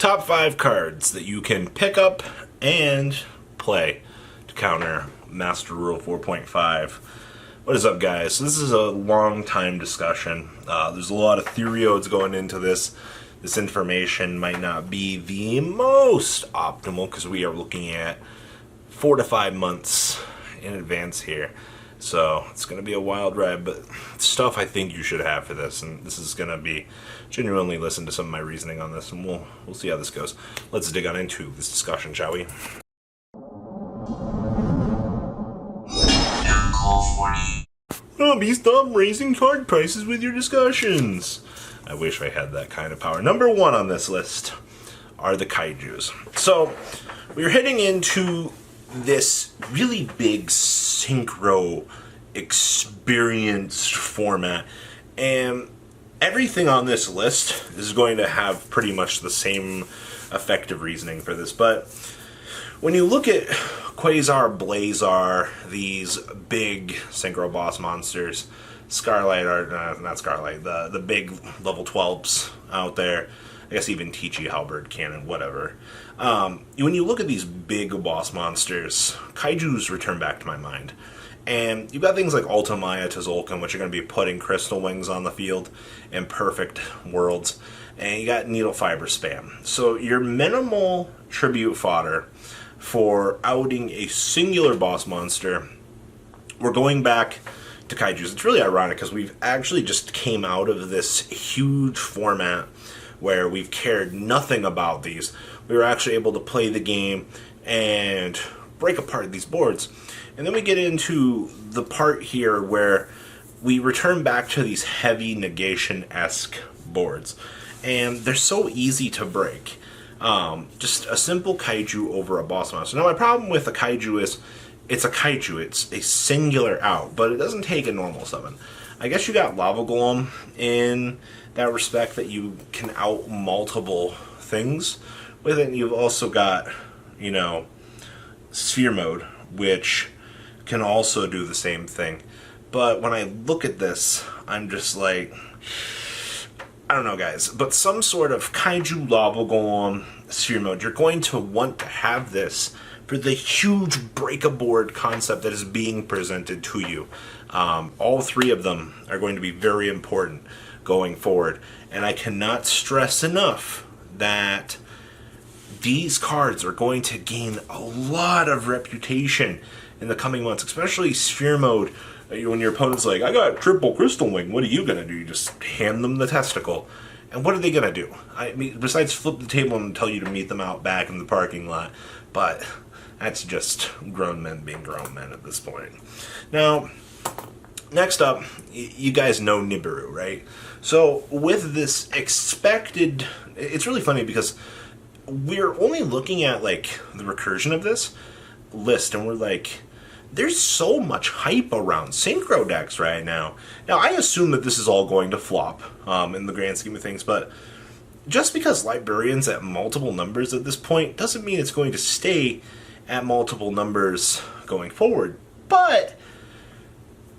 Top 5 cards that you can pick up and play to counter Master Rule 4.5. What is up, guys? This is a long time discussion. There's a lot of theoriodes going into this. This information might not be the most optimal because we are looking at 4 to 5 months in advance here. So it's going to be a wild ride, but stuff I think you should have for this, and this is going to be genuinely listen to some of my reasoning on this, and we'll see how this goes. Let's dig on into this discussion, shall we? Robbie, stop raising card prices with your discussions. I wish I had that kind of power. Number 1 on this list are the kaijus. So we're heading into this really big synchro experienced format, and everything on this list is going to have pretty much the same effective reasoning for this. But when you look at Quasar Blaze, these big synchro boss monsters, Scarlight are not Scarlight, the big level 12s out there, I guess even Teachy, Halberd, Cannon, whatever. When you look at these big boss monsters, kaijus return back to my mind. And you've got things like Ultimaya Tzolk'in, which are going to be putting Crystal Wings on the field in perfect worlds. And you got Needle Fiber Spam. So your minimal tribute fodder for outing a singular boss monster, we're going back to kaijus. It's really ironic because we've actually just came out of this huge format where we've cared nothing about these. We were actually able to play the game and break apart these boards. And then we get into the part here where we return back to these heavy negation-esque boards. And they're so easy to break. Just a simple kaiju over a boss monster. Now my problem with a kaiju is it's a kaiju. It's a singular out, but it doesn't take a normal summon. I guess you got Lava Golem in that respect, that you can out multiple things with it. And you've also got, Sphere Mode, which can also do the same thing. But when I look at this, I'm just like, I don't know, guys, but some sort of kaiju Lava Golem Sphere Mode, you're going to want to have this for the huge break-a-board concept that is being presented to you. All 3 of them are going to be very important going forward, and I cannot stress enough that these cards are going to gain a lot of reputation in the coming months, especially Sphere Mode. When your opponent's like, I got triple Crystal Wing, what are you going to do? You just hand them the testicle. And what are they going to do? I mean, besides flip the table and tell you to meet them out back in the parking lot. But that's just grown men being grown men at this point. Now, next up, you guys know Nibiru, right? So with this expected, it's really funny because we're only looking at like the recursion of this list, and we're like, there's so much hype around synchro decks right now. Now, I assume that this is all going to flop in the grand scheme of things, but just because Librarian's at multiple numbers at this point doesn't mean it's going to stay at multiple numbers going forward. But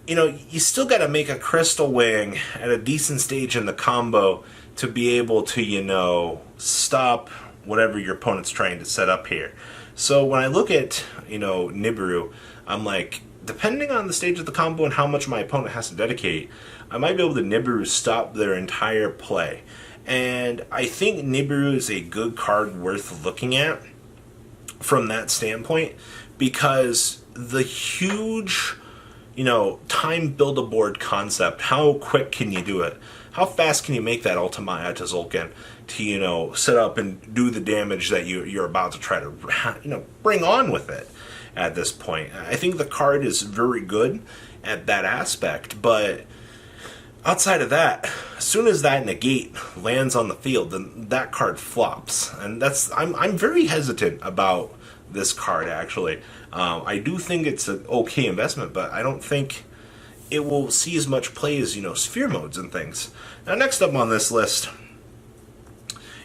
you still got to make a Crystal Wing at a decent stage in the combo to be able to, stop whatever your opponent's trying to set up here. So when I look at, Nibiru, I'm like, depending on the stage of the combo and how much my opponent has to dedicate, I might be able to Nibiru stop their entire play. And I think Nibiru is a good card worth looking at from that standpoint, because the huge time build-a-board concept, how quick can you do it? How fast can you make that Ultimaya Tzolk'in to, set up and do the damage that you're about to try to, bring on with it at this point? I think the card is very good at that aspect, but outside of that, as soon as that negate lands on the field, then that card flops. And I'm very hesitant about this card, actually. I do think it's an okay investment, but I don't think it will see as much play as, Sphere Modes and things. Now, next up on this list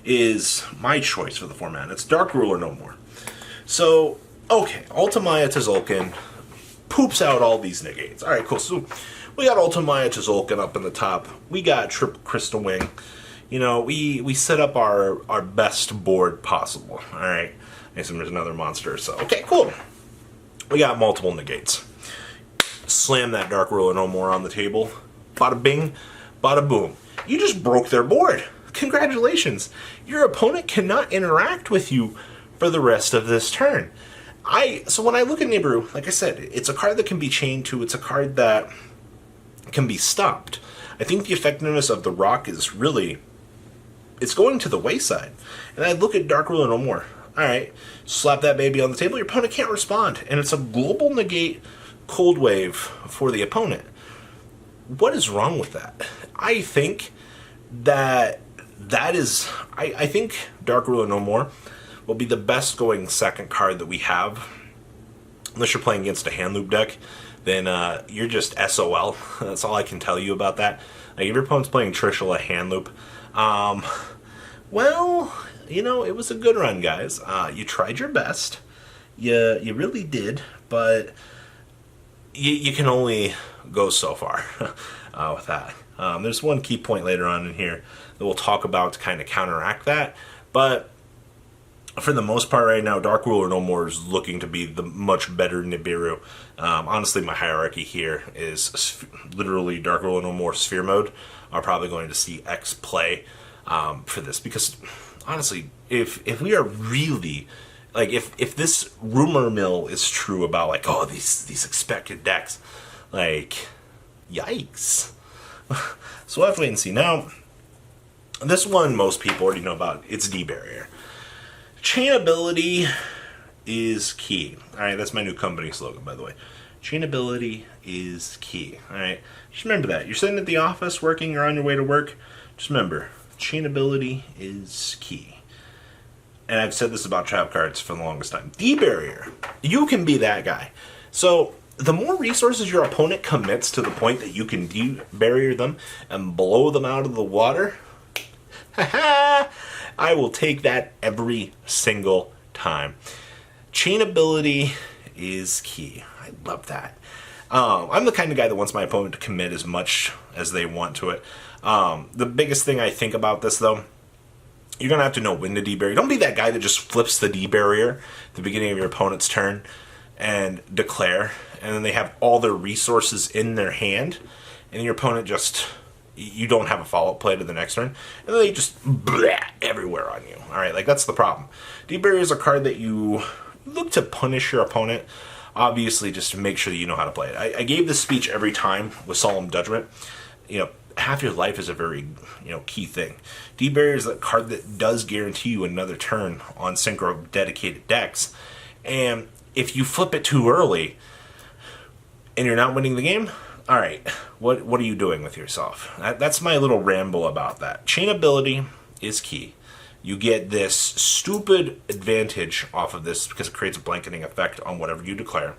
is my choice for the format. It's Dark Ruler No More. So, okay, Ultimaya Tzolk'in poops out all these negates. Alright, cool. So, we got Ultimaya Tzolk'in up in the top. We got Triple Crystal Wing. we set up our best board possible. All right. And so there's another monster. So, okay, cool. We got multiple negates. Slam that Dark Ruler No More on the table. Bada bing, bada boom. You just broke their board. Congratulations. Your opponent cannot interact with you for the rest of this turn. So when I look at Nibiru, like I said, it's a card that can be chained to. It's a card that can be stopped. I think the effectiveness of the rock is really, it's going to the wayside. And I look at Dark Ruler No More. Alright, slap that baby on the table, your opponent can't respond. And it's a global negate cold wave for the opponent. What is wrong with that? I think that I think Dark Ruler No More will be the best going second card that we have. Unless you're playing against a hand loop deck, then you're just SOL. That's all I can tell you about that. Like, if your opponent's playing Trishula hand loop, well, it was a good run, guys. You tried your best. You really did, but you can only go so far with that. There's one key point later on in here that we'll talk about to kind of counteract that, but for the most part right now, Dark Ruler No More is looking to be the much better Nibiru. Honestly, my hierarchy here is literally Dark Ruler No More Sphere Mode are probably going to see X play for this, because honestly, if we are really, like, if this rumor mill is true about, like, oh, these expected decks, like, yikes. So we'll have to wait and see. Now, this one most people already know about. It's D-Barrier. Chainability is key. Alright, that's my new company slogan, by the way. Chainability is key. Alright, just remember that. You're sitting at the office working, you're on your way to work. Just remember, chainability is key. And I've said this about trap cards for the longest time. D-Barrier. You can be that guy. So, the more resources your opponent commits to the point that you can D-Barrier them and blow them out of the water, I will take that every single time. Chainability is key. I love that. I'm the kind of guy that wants my opponent to commit as much as they want to it. The biggest thing I think about this, though, you're going to have to know when to D-Barrier. Don't be that guy that just flips the D-Barrier at the beginning of your opponent's turn and declare, and then they have all their resources in their hand, and your opponent just, you don't have a follow-up play to the next turn, and then they just blah everywhere on you. Alright, like, that's the problem. D-Barrier is a card that you look to punish your opponent, obviously, just to make sure that you know how to play it. I gave this speech every time with Solemn Judgment. Half your life is a very, key thing. D-Barrier is a card that does guarantee you another turn on synchro dedicated decks, and if you flip it too early and you're not winning the game, alright, what are you doing with yourself? That's my little ramble about that. Chainability is key. You get this stupid advantage off of this because it creates a blanketing effect on whatever you declare.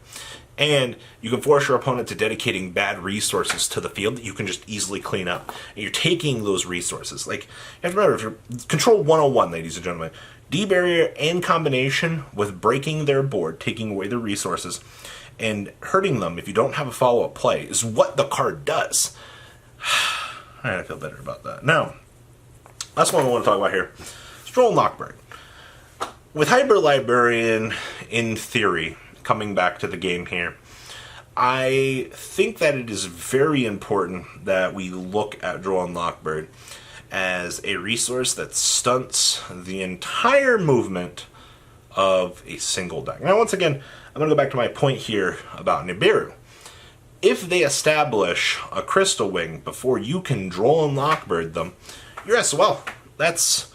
And you can force your opponent to dedicating bad resources to the field that you can just easily clean up. And you're taking those resources. Like, you have to remember, if you're Control 101, ladies and gentlemen, D-Barrier in combination with breaking their board, taking away their resources, and hurting them if you don't have a follow-up play is what the card does. Alright, I feel better about that. Now, last one I want to talk about here. Stroll Knockbird. With Hyper Librarian, in theory, coming back to the game here, I think that it is very important that we look at Droll Knockbird as a resource that stunts the entire movement of a single deck. Now, once again, I'm going to go back to my point here about Nibiru. If they establish a Crystal Wing before you can Droll and Knockbird them, you're SOL. That's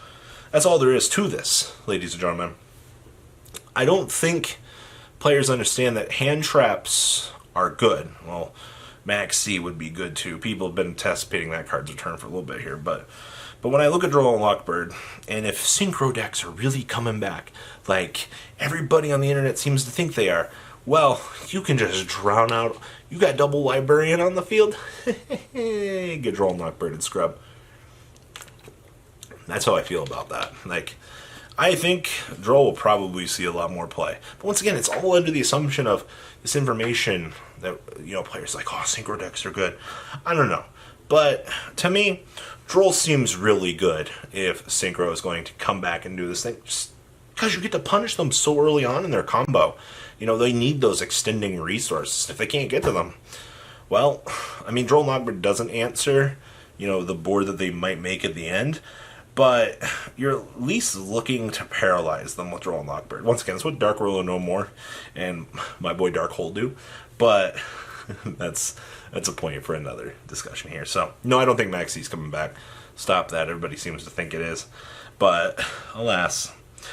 all there is to this, ladies and gentlemen. I don't think players understand that hand traps are good. Well, Max C would be good too. People have been anticipating that card's return for a little bit here, but when I look at Droll and Knockbird, and if synchro decks are really coming back, like everybody on the internet seems to think they are, well, you can just drown out. You got double Librarian on the field? Get Droll and Knockbird and scrub. That's how I feel about that. Like, I think Droll will probably see a lot more play. But once again, it's all under the assumption of this information that, players like, oh, synchro decks are good. I don't know. But to me, Droll seems really good if Synchro is going to come back and do this thing. Just because you get to punish them so early on in their combo. You know, they need those extending resources. If they can't get to them, well, I mean, Droll Nogbert doesn't answer, you know, the board that they might make at the end, but you're at least looking to paralyze them with Droll Nogbert. Once again, it's what Dark Ruler No More and my boy Dark Hole do, but that's a point for another discussion here. So, no, I don't think Maxi's coming back. Stop that. Everybody seems to think it is. But, alas,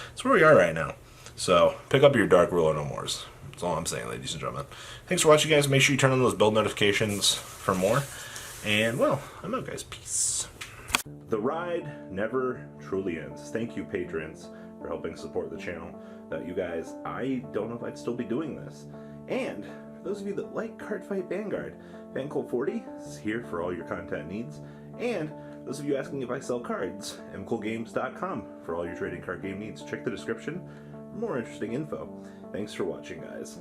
that's where we are right now. So, pick up your Dark Ruler No Mores. That's all I'm saying, ladies and gentlemen. Thanks for watching, guys. Make sure you turn on those build notifications for more. And, well, I'm out, guys. Peace. The ride never truly ends. Thank you, patrons, for helping support the channel. Without you guys, I don't know if I'd still be doing this. And for those of you that like Cardfight Vanguard, FanCool40 is here for all your content needs. And those of you asking if I sell cards, mcoolgames.com for all your trading card game needs. Check the description for more interesting info. Thanks for watching, guys.